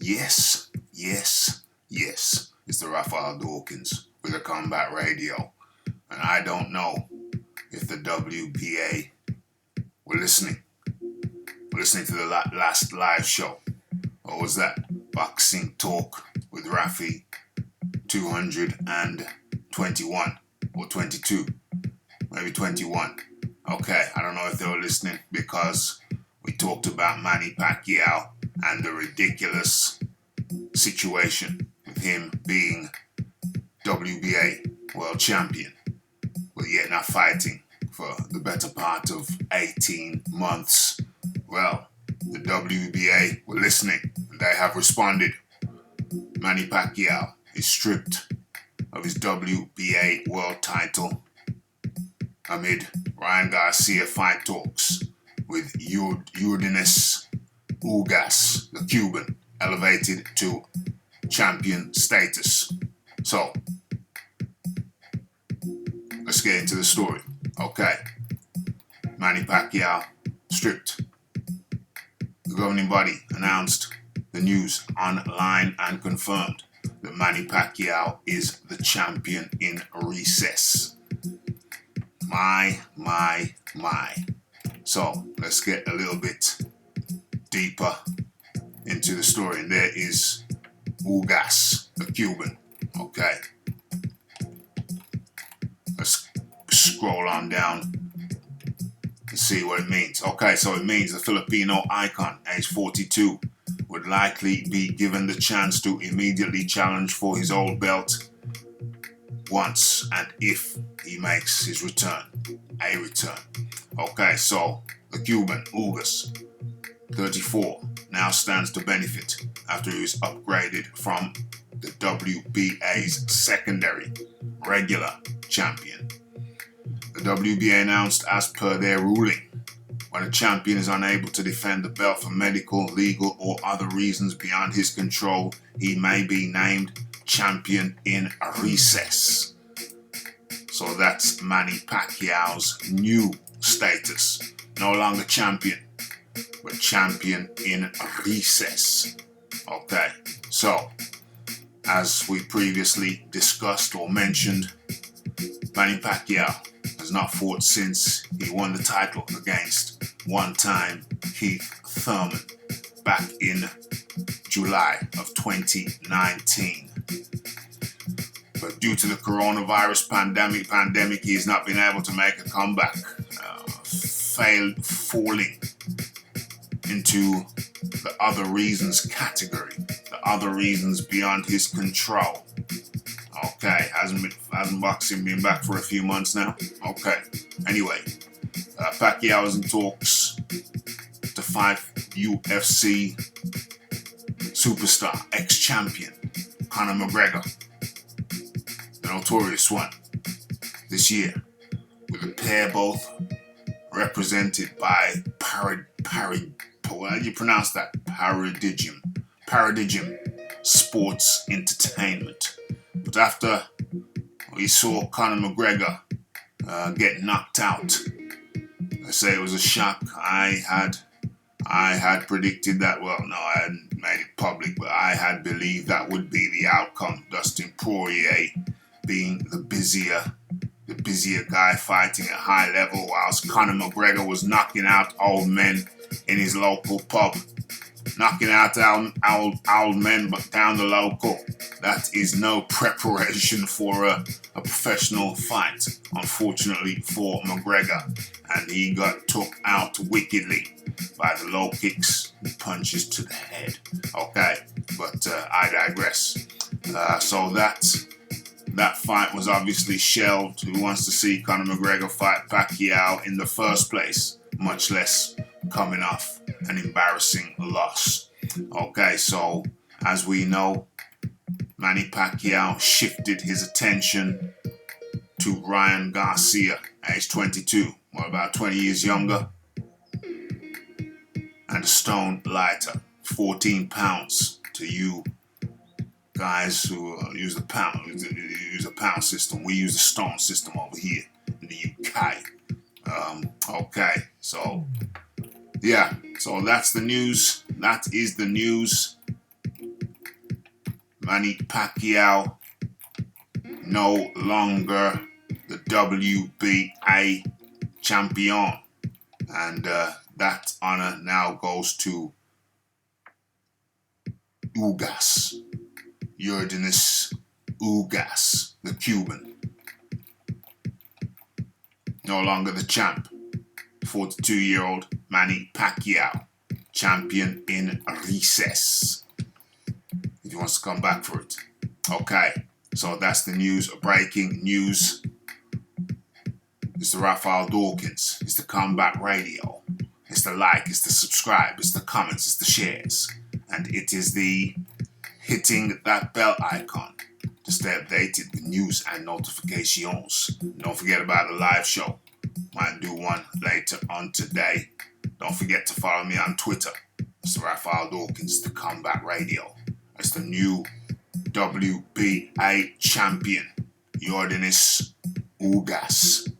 Yes, yes, yes. It's the Raphael Dawkins with a Combat Radio. And I don't know if the WBA were listening. Listening to the last live show. What was that? Boxing Talk with Rafi 221 or 22. Maybe 21. Okay, I don't know if they were listening because we talked about Manny Pacquiao and the ridiculous situation with him being WBA world champion, but yet not fighting for the better part of 18 months. Well, the WBA were listening and they have responded. Manny Pacquiao is stripped of his WBA world title amid Ryan Garcia fight talks with Yordenis Ugas, the Cuban, elevated to champion status. So, let's get into the story. Okay, Manny Pacquiao stripped. The governing body announced the news online and confirmed that Manny Pacquiao is the champion in recess. My. So, let's get a little bit deeper into the story. And there is Ugas, the Cuban. Okay. Let's scroll on down to see what it means. Okay, so it means the Filipino icon, age 42, would likely be given the chance to immediately challenge for his old belt once and if he makes his return. A return. Okay, so the Cuban, Ugas, 34, now stands to benefit after he was upgraded from the WBA's secondary regular champion. The WBA announced, as per their ruling, when a champion is unable to defend the belt for medical, legal, or other reasons beyond his control, he may be named champion in a recess. So that's Manny Pacquiao's new status. No longer champion, but champion in a recess. Okay, so as we previously discussed or mentioned, Manny Pacquiao has not fought since he won the title against one-time Keith Thurman back in July of 2019. But due to the coronavirus pandemic, he has not been able to make a comeback, falling into the other reasons category, the other reasons beyond his control. Okay, hasn't boxing been back for a few months now? Okay, anyway, Pacquiao is in talks to fight UFC superstar, ex-champion, Conor McGregor, the notorious one, this year, with the pair both represented by how do you pronounce that? Paradigm Sports Entertainment. But after we saw Conor McGregor get knocked out, I say it was a shock. I had predicted that. Well, no, I hadn't made it public, but I had believed that would be the outcome. Dustin Poirier being the busier guy fighting at high level, whilst Conor McGregor was knocking out old men in his local pub. Knocking out old men, but down the local. That is no preparation for a professional fight, unfortunately for McGregor. And he got took out wickedly by the low kicks and punches to the head. Okay, but I digress. So that fight was obviously shelved. Who wants to see Conor McGregor fight Pacquiao in the first place, much less coming off an embarrassing loss? Okay, so as we know, Manny Pacquiao shifted his attention to Ryan Garcia, age 22, or about 20 years younger, and a stone lighter, 14 pounds to you guys who use the pound system. We use the stone system over here in the UK. Okay, so yeah, so that's the news. That is the news. Manny Pacquiao no longer the WBA champion. And that honor now goes to Ugas, Jordanis Ugas, the Cuban. No longer the champ. 42-year-old Manny Pacquiao, champion in recess. If he wants to come back for it. Okay, so that's the news. Breaking news. It's the Raphael Dawkins. It's the Combat Radio. It's the like, it's the subscribe, it's the comments, it's the shares. And it is the hitting that bell icon to stay updated with news and notifications. Don't forget about the live show. Might do one later on today. Don't forget to follow me on Twitter. It's the Raphael Dawkins, the Combat Radio. It's the new WBA champion, Jordanis Ugas.